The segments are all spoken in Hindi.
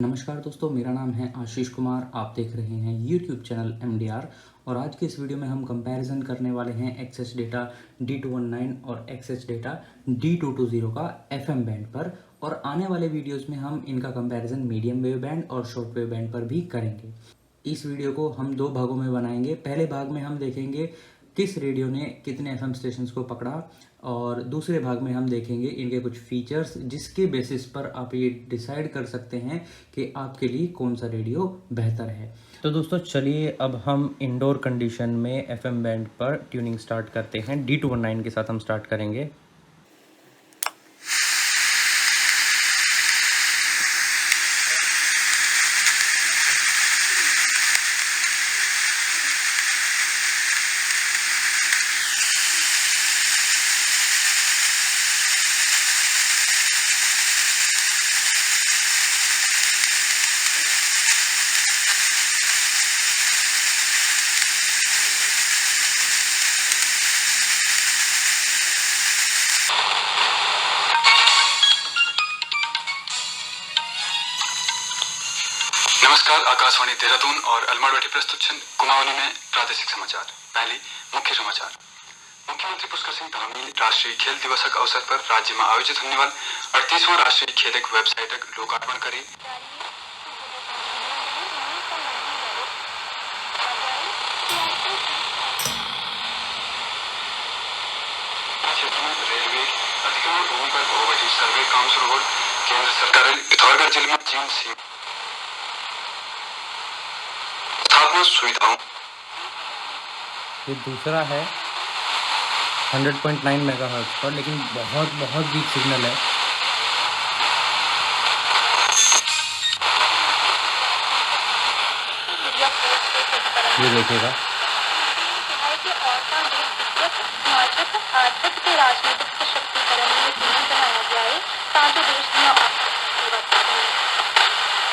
नमस्कार दोस्तों, मेरा नाम है आशीष कुमार। आप देख रहे हैं YouTube चैनल MDR। और आज के इस वीडियो में हम कंपैरिजन करने वाले हैं XH डेटा D219 और XH डेटा D220 का FM बैंड पर। और आने वाले वीडियोस में हम इनका कंपैरिजन मीडियम वेव बैंड और शॉर्ट वेव बैंड पर भी करेंगे। इस वीडियो को हम दो भागों में बनाएंगे। पहले भाग में हम देखेंगे किस रेडियो ने कितने FM स्टेशंस को पकड़ा, और दूसरे भाग में हम देखेंगे इनके कुछ फीचर्स, जिसके बेसिस पर आप ये डिसाइड कर सकते हैं कि आपके लिए कौन सा रेडियो बेहतर है। तो दोस्तों चलिए अब हम इंडोर कंडीशन में FM बैंड पर ट्यूनिंग स्टार्ट करते हैं। D219 के साथ हम स्टार्ट करेंगे। नमस्कार, आकाशवाणी देहरादून और अलमाड़वाटी प्रस्तुत कुमाऊनी में प्रादेशिक समाचार। पहली मुख्य समाचार। मुख्यमंत्री पुष्कर सिंह धामी राष्ट्रीय खेल दिवस के अवसर पर राज्य में आयोजित होने वाले 38वां राष्ट्रीय खेल वेबसाइट लोकार्पण करी। क्षेत्र में रेलवे अतिक्रमण भूमि पर बहुवटी सर्वे काम शुरू हो। केंद्र सरकार पिथौरागढ़ जिले में चीन सीमा सुविधाओं। ये दूसरा है 100.9 मेगाहर्ट्ज पर, लेकिन बहुत वीक सिग्नल है। ये देखिएगा। आर्थिक के राजनीतिक सशक्तिकरण में यकीनी बनाया जाए ताकि देश में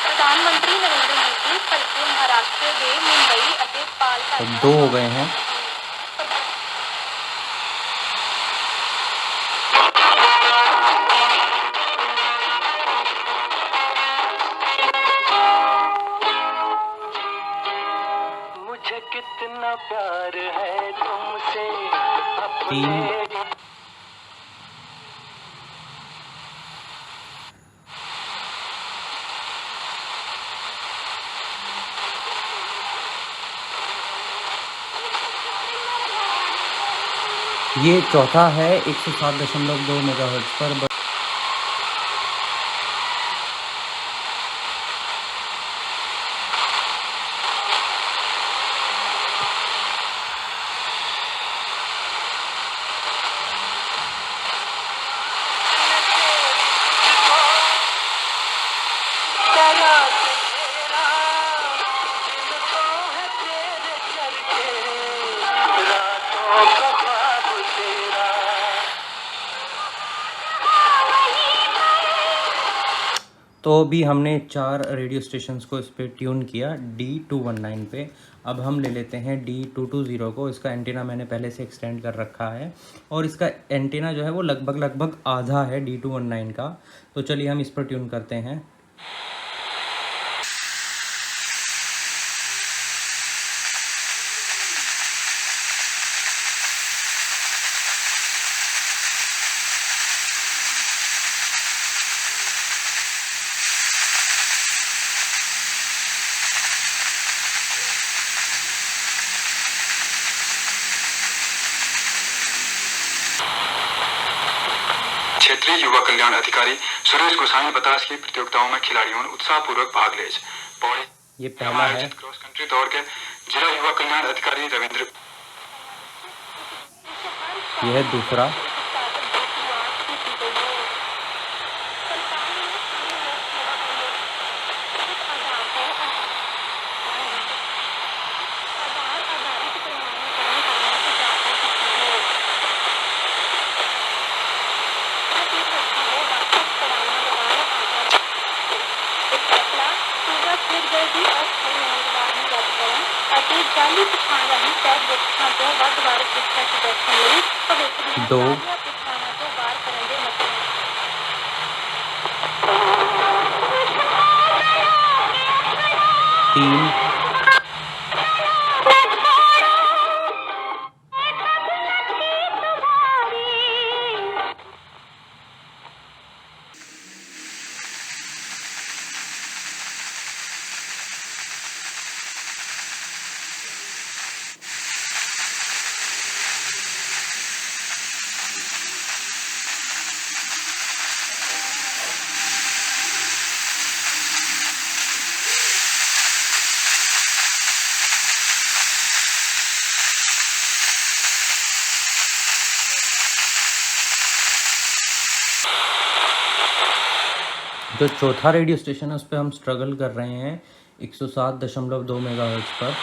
प्रधानमंत्री नरेंद्र मोदी कल से महाराष्ट्र के मुंबई ਅਤੇ तो दो हो गए हैं। मुझे कितना प्यार है तुमसे तीन। ये चौथा है 107.2 मेगाहर्ट्ज पर। तो अभी हमने 4 रेडियो स्टेशंस को इस पे ट्यून किया D219 पे। अब हम ले लेते हैं D220 को। इसका एंटीना मैंने पहले से एक्सटेंड कर रखा है, और इसका एंटीना जो है वो लगभग आधा है D219 का। तो चलिए हम इस पर ट्यून करते हैं। क्षेत्रीय युवा कल्याण अधिकारी सुरेश गोसाई ने बताया कि प्रतियोगिताओं में खिलाड़ियों ने उत्साहपूर्वक भाग ले। पौड़ी ये पहला है। क्रॉस कंट्री दौड़ के जिला युवा कल्याण अधिकारी रविंद्र। यह है दूसरा। दो। 3 जो चौथा रेडियो स्टेशन है उस पर हम स्ट्रगल कर रहे हैं 107.2 मेगाहर्ट्ज पर।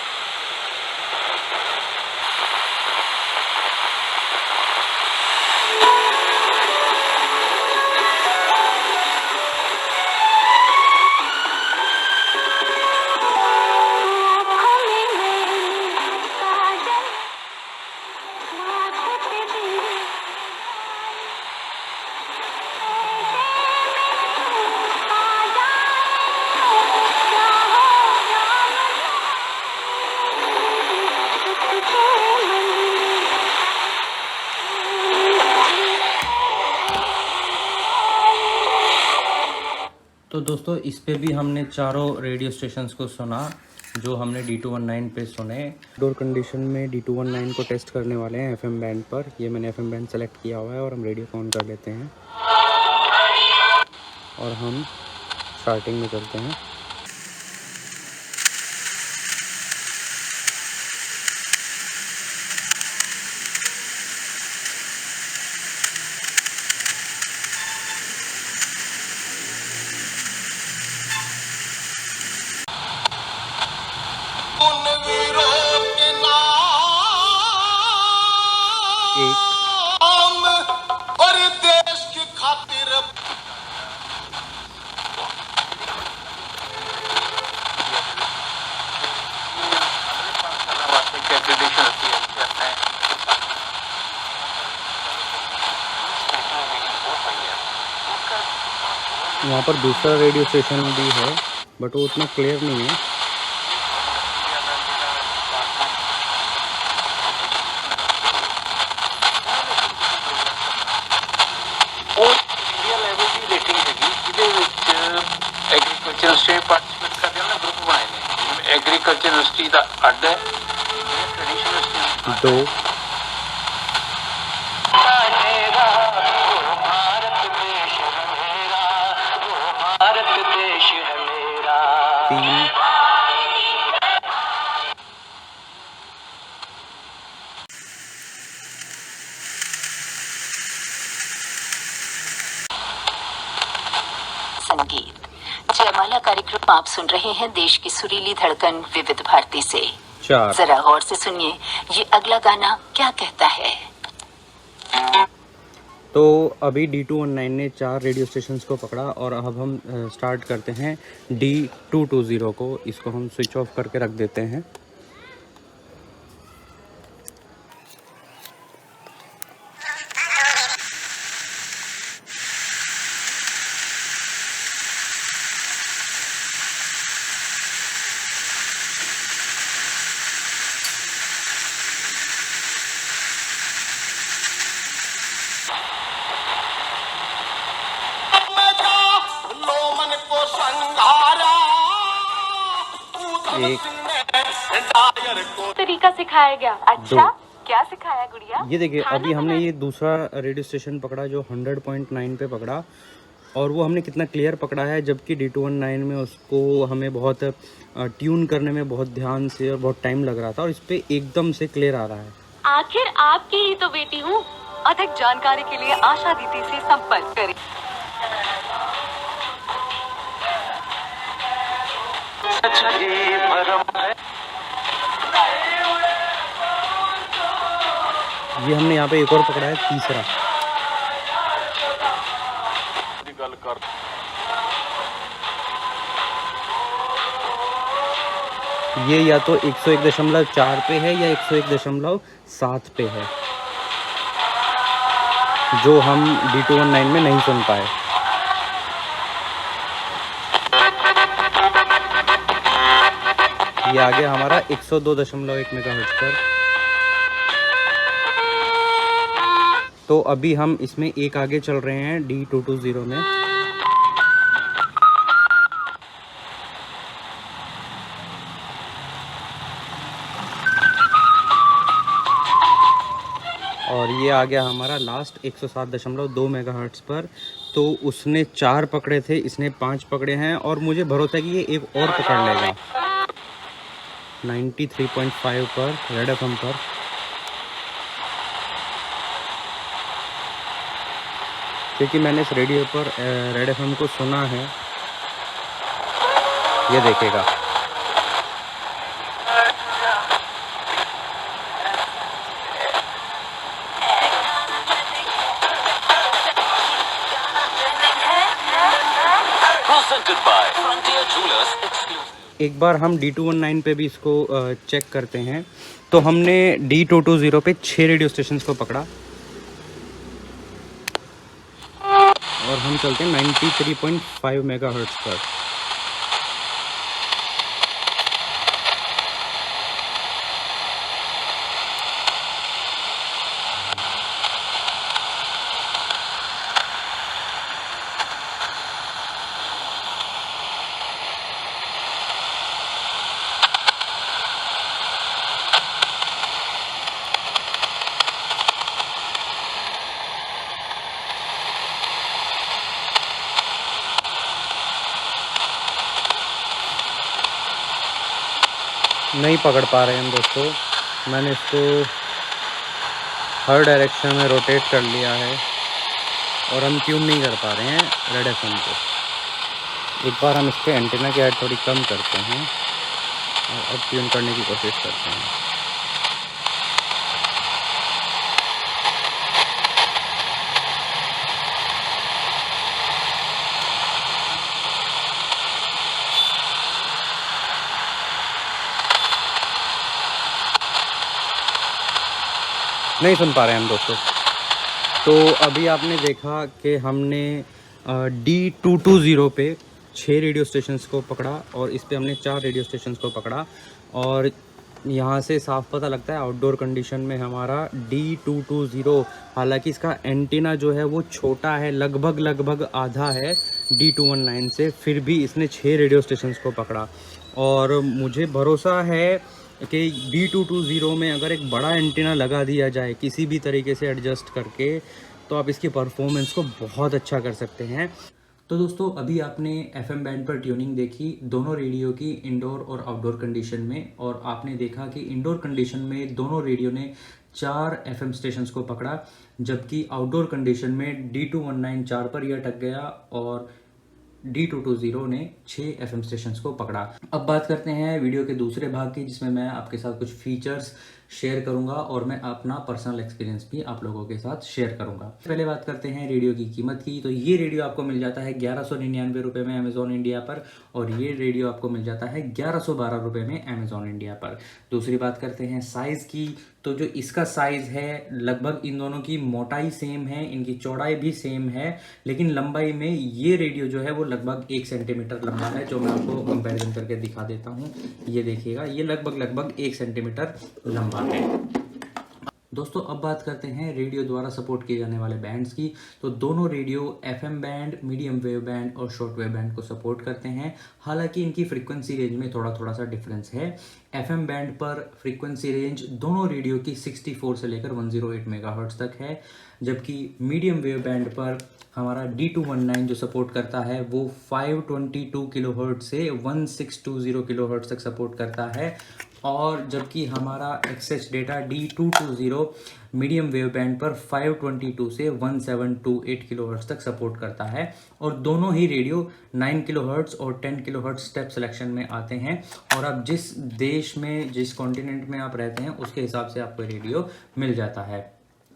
तो दोस्तों इस पे भी हमने चारों रेडियो स्टेशंस को सुना जो हमने D219 पे सुने। डोर कंडीशन में D219 को टेस्ट करने वाले हैं FM बैंड पर। ये मैंने FM बैंड सेलेक्ट किया हुआ है और हम रेडियो को ऑन कर लेते हैं और हम स्टार्टिंग में चलते हैं। और देश की खातिर यहाँ पर दूसरा रेडियो स्टेशन भी है बट वो उतना क्लियर नहीं है। एग्रीकल्चर पार्टिसिपेट करते हैं ना, ग्रुप बनाए ने एग्रीकल्चर यूनिवर्सिटी का अड्डा है, ट्रेडिशनल यूनिवर्सिटी 2 भारत देश है मेरा 3 संगीत जयमाला कार्यक्रम आप सुन रहे हैं देश की सुरीली धड़कन विविध भारती से। 4। जरा गौर से सुनिए ये अगला गाना क्या कहता है। तो अभी D219 ने 4 रेडियो स्टेशंस को पकड़ा और अब हम स्टार्ट करते हैं D220 को। इसको हम स्विच ऑफ करके रख देते हैं। तरीका सिखाया गया। अच्छा, क्या सिखाया गुड़िया? ये देखिए अभी हमने ये दूसरा रेडियो स्टेशन पकड़ा जो 100.9 पे पकड़ा और वो हमने कितना क्लियर पकड़ा है, जबकि D219 में उसको हमें बहुत ट्यून करने में बहुत ध्यान से और बहुत टाइम लग रहा था और इस पे एकदम से क्लियर आ रहा है। आखिर आपकी ही तो बेटी हूँ। अधिक जानकारी के लिए आशा दीदी से संपर्क करें। ये हमने यहाँ पे एक और पकड़ा है, तीसरा। ये या तो 101.4 पे है या 101.7 पे है, जो हम D219 में नहीं सुन पाए। ये आ गया हमारा 102.1 मेगाहर्ट्ज़ पर। तो अभी हम इसमें एक आगे चल रहे हैं D220 में। और ये आ गया हमारा लास्ट 107.2 मेगाहर्ट्ज़ पर। तो उसने 4 पकड़े थे, इसने 5 पकड़े हैं और मुझे भरोसा है कि ये एक और पकड़ लेगा 93.5 पर रेड एफएम पर। क्योंकि मैंने इस रेडियो पर रेड एफएम को सुना है। ये देखेगा, एक बार हम D219 पे भी इसको चेक करते हैं। तो हमने D220 पे 6 रेडियो स्टेशंस को पकड़ा और हम चलते हैं 93.5 मेगाहर्ट्ज़ पर। नहीं पकड़ पा रहे हैं दोस्तों। मैंने इसको हर डायरेक्शन में रोटेट कर लिया है और हम ट्यून नहीं कर पा रहे हैं रेड एफएम को। एक बार हम इसके एंटीना की हाइट थोड़ी कम करते हैं और अब ट्यून करने की कोशिश करते हैं। नहीं सुन पा रहे हैं हम दोस्तों। तो अभी आपने देखा कि हमने D220 पे 6 रेडियो स्टेशंस को पकड़ा और इस पे हमने 4 रेडियो स्टेशंस को पकड़ा। और यहाँ से साफ पता लगता है आउटडोर कंडीशन में हमारा D220, हालांकि इसका एंटीना जो है वो छोटा है, लगभग आधा है D219 से, फिर भी इसने 6 रेडियो स्टेशंस को पकड़ा। और मुझे भरोसा है कि D220 में अगर एक बड़ा एंटीना लगा दिया जाए किसी भी तरीके से एडजस्ट करके, तो आप इसकी परफॉर्मेंस को बहुत अच्छा कर सकते हैं। तो दोस्तों अभी आपने FM बैंड पर ट्यूनिंग देखी दोनों रेडियो की इंडोर और आउटडोर कंडीशन में, और आपने देखा कि इंडोर कंडीशन में दोनों रेडियो ने 4 FM स्टेशंस को पकड़ा, जबकि आउटडोर कंडीशन में D219 4 पर ही अटक गया और D220 ने 6 FM स्टेशंस को पकड़ा। अब बात करते हैं वीडियो के दूसरे भाग की, जिसमें मैं आपके साथ कुछ फीचर्स शेयर करूंगा और मैं अपना पर्सनल एक्सपीरियंस भी आप लोगों के साथ शेयर करूंगा। पहले बात करते हैं रेडियो की कीमत की। तो ये रेडियो आपको मिल जाता है 1199 रुपये में अमेजॉन इंडिया पर, और ये रेडियो आपको मिल जाता है 1112 रुपये में अमेजॉन इंडिया पर। दूसरी बात करते हैं साइज़ की। तो जो इसका साइज़ है, लगभग इन दोनों की मोटाई सेम है, इनकी चौड़ाई भी सेम है, लेकिन लंबाई में ये रेडियो जो है वो लगभग 1 सेंटीमीटर लंबा है, जो मैं आपको कंपैरिजन करके दिखा देता हूँ। ये देखिएगा, ये लगभग 1 सेंटीमीटर लंबा है। दोस्तों अब बात करते हैं रेडियो द्वारा सपोर्ट किए जाने वाले बैंड्स की। तो दोनों radio FM band, medium wave band और शॉर्ट वेव बैंड को सपोर्ट करते हैं, हालांकि इनकी फ्रीक्वेंसी रेंज में थोड़ा सा डिफरेंस है। FM बैंड पर फ्रीक्वेंसी रेंज दोनों रेडियो की 64 से लेकर 108 मेगाहर्ट्ज़ तक है, जबकि मीडियम वेव बैंड पर हमारा D219 जो सपोर्ट करता है वो 522 किलोहर्ट्ज़ से 1620 किलोहर्ट्ज़ तक सपोर्ट करता है, और जबकि हमारा XH data D220 medium wave band पर 522 से 1728 किलोहर्ट्ज़ तक सपोर्ट करता है। और दोनों ही रेडियो 9 किलोहर्ट्ज़ और 10 किलोहर्ट्ज़ स्टेप सिलेक्शन में आते हैं, और आप जिस देश में, जिस कॉन्टिनेंट में आप रहते हैं उसके हिसाब से आपको रेडियो मिल जाता है।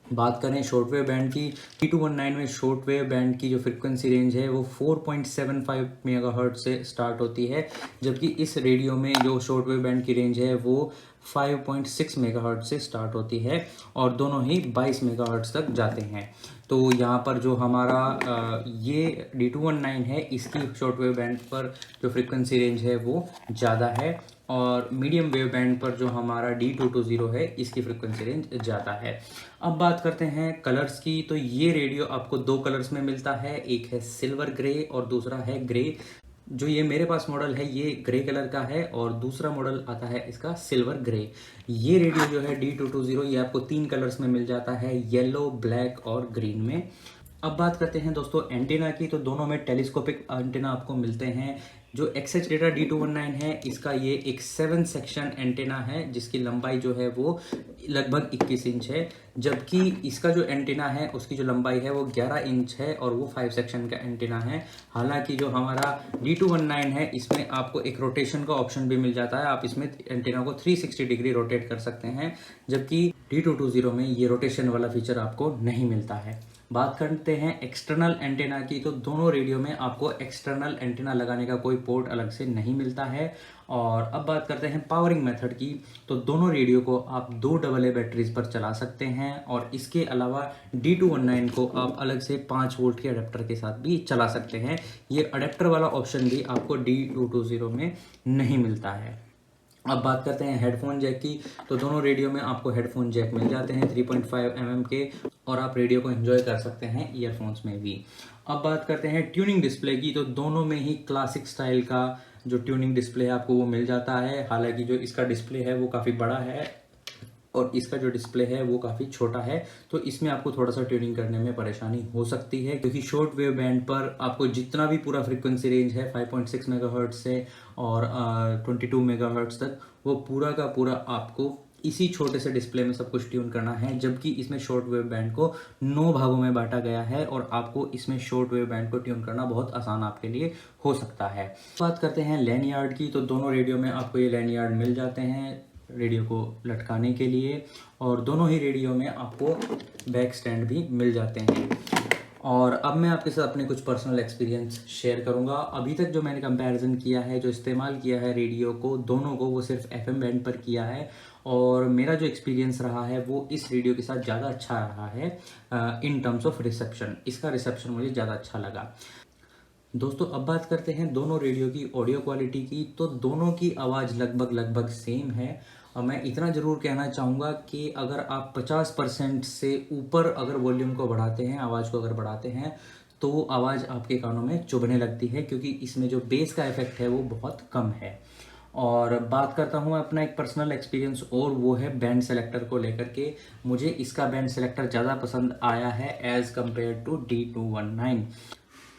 बात करें शॉर्ट वेव बैंड की, D219 में शॉर्ट वेव बैंड की जो फ्रीक्वेंसी रेंज है वो 4.75 मेगाहर्ट्ज़ से स्टार्ट होती है, जबकि इस रेडियो में जो शॉर्ट वेव बैंड की रेंज है वो 5.6 मेगाहर्ट्ज़ से स्टार्ट होती है, और दोनों ही 22 मेगाहर्ट्ज़ तक जाते हैं। तो यहाँ पर जो हमारा ये D219 है, इसकी शॉर्ट वेव बैंड पर जो फ्रीक्वेंसी रेंज है वो ज़्यादा है, और मीडियम वेव बैंड पर जो हमारा D220 है इसकी फ्रिक्वेंसी रेंज ज़्यादा है। अब बात करते हैं कलर्स की, तो ये रेडियो आपको 2 कलर्स में मिलता है, एक है सिल्वर ग्रे और दूसरा है ग्रे। जो ये मेरे पास मॉडल है ये ग्रे कलर का है और दूसरा मॉडल आता है इसका सिल्वर ग्रे। ये रेडियो जो है D220 ये आपको 3 कलर्स में मिल जाता है, येलो, ब्लैक और ग्रीन में। अब बात करते हैं दोस्तों एंटेना की, तो दोनों में टेलीस्कोपिक एंटेना आपको मिलते हैं। जो XH डेटा D219 है इसका ये एक 7 सेक्शन एंटेना है जिसकी लंबाई जो है वो लगभग 21 इंच है, जबकि इसका जो एंटेना है उसकी जो लंबाई है वो 11 इंच है और वो 5 सेक्शन का एंटेना है। हालांकि जो हमारा D219 है इसमें आपको एक रोटेशन का ऑप्शन भी मिल जाता है, आप इसमें एंटेना को 360 डिग्री रोटेट कर सकते हैं, जबकि D220 में ये रोटेशन वाला फीचर आपको नहीं मिलता है। बात करते हैं एक्सटर्नल एंटेना की, तो दोनों रेडियो में आपको एक्सटर्नल एंटेना लगाने का कोई पोर्ट अलग से नहीं मिलता है। और अब बात करते हैं पावरिंग मेथड की, तो दोनों रेडियो को आप 2 AA बैटरीज पर चला सकते हैं और इसके अलावा D219 को आप अलग से 5 वोल्ट के अडेप्टर के साथ भी चला सकते हैं। ये अडेप्टर वाला ऑप्शन भी आपको D220 में नहीं मिलता है। अब बात करते हैं हेडफोन जैक की, तो दोनों रेडियो में आपको हेडफोन जैक मिल जाते हैं 3.5 mm के और आप रेडियो को एंजॉय कर सकते हैं ईयरफोन्स में भी। अब बात करते हैं ट्यूनिंग डिस्प्ले की, तो दोनों में ही क्लासिक स्टाइल का जो ट्यूनिंग डिस्प्ले है आपको वो मिल जाता है। हालांकि जो इसका डिस्प्ले है वो काफ़ी बड़ा है और इसका जो डिस्प्ले है वो काफ़ी छोटा है, तो इसमें आपको थोड़ा सा ट्यूनिंग करने में परेशानी हो सकती है, क्योंकि शॉर्ट वेव बैंड पर आपको जितना भी पूरा फ्रीक्वेंसी रेंज है 5.6 मेगाहर्ट्ज से और 22 मेगाहर्ट्ज तक, वो पूरा का पूरा आपको इसी छोटे से डिस्प्ले में सब कुछ ट्यून करना है, जबकि इसमें शॉर्ट वेव बैंड को 9 भागों में बांटा गया है और आपको इसमें शॉर्ट वेव बैंड को ट्यून करना बहुत आसान आपके लिए हो सकता है। बात करते हैं लैनियार्ड की, तो दोनों रेडियो में आपको ये लैनियार्ड मिल जाते हैं रेडियो को लटकाने के लिए और दोनों ही रेडियो में आपको बैक स्टैंड भी मिल जाते हैं। और अब मैं आपके साथ अपने कुछ पर्सनल एक्सपीरियंस शेयर करूंगा। अभी तक जो मैंने कंपैरिजन किया है, जो इस्तेमाल किया है रेडियो को, दोनों को, वो सिर्फ FM बैंड पर किया है और मेरा जो एक्सपीरियंस रहा है वो इस रेडियो के साथ ज़्यादा अच्छा रहा है इन टर्म्स ऑफ रिसेप्शन। इसका रिसेप्शन मुझे ज़्यादा अच्छा लगा। दोस्तों अब बात करते हैं दोनों रेडियो की ऑडियो क्वालिटी की, तो दोनों की आवाज़ लगभग सेम है। और मैं इतना ज़रूर कहना चाहूँगा कि अगर आप 50% से ऊपर अगर वॉल्यूम को बढ़ाते हैं, आवाज़ को अगर बढ़ाते हैं, तो आवाज़ आपके कानों में चुभने लगती है, क्योंकि इसमें जो बेस का इफेक्ट है वो बहुत कम है। और बात करता हूँ अपना एक पर्सनल एक्सपीरियंस और वो है बैंड सेलेक्टर को लेकर के। मुझे इसका बैंड सेलेक्टर ज़्यादा पसंद आया है एज़ कम्पेयर टू D219।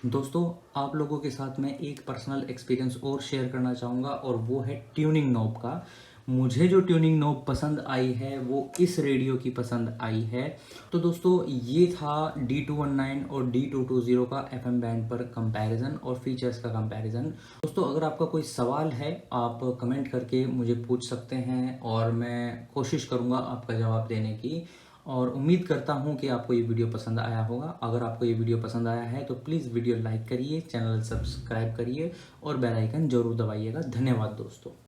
दोस्तों आप लोगों के साथ मैं एक पर्सनल एक्सपीरियंस और शेयर करना चाहूँगा और वो है ट्यूनिंग नॉब का। मुझे जो ट्यूनिंग नॉब पसंद आई है वो इस रेडियो की पसंद आई है। तो दोस्तों ये था D219 और D220 का FM बैंड पर कंपैरिजन और फीचर्स का कंपैरिजन। दोस्तों अगर आपका कोई सवाल है आप कमेंट करके मुझे पूछ सकते हैं और मैं कोशिश करूँगा आपका जवाब देने की। और उम्मीद करता हूँ कि आपको ये वीडियो पसंद आया होगा। अगर आपको ये वीडियो पसंद आया है तो प्लीज़ वीडियो लाइक करिए, चैनल सब्सक्राइब करिए और बेल आइकन जरूर दबाइएगा। धन्यवाद दोस्तों।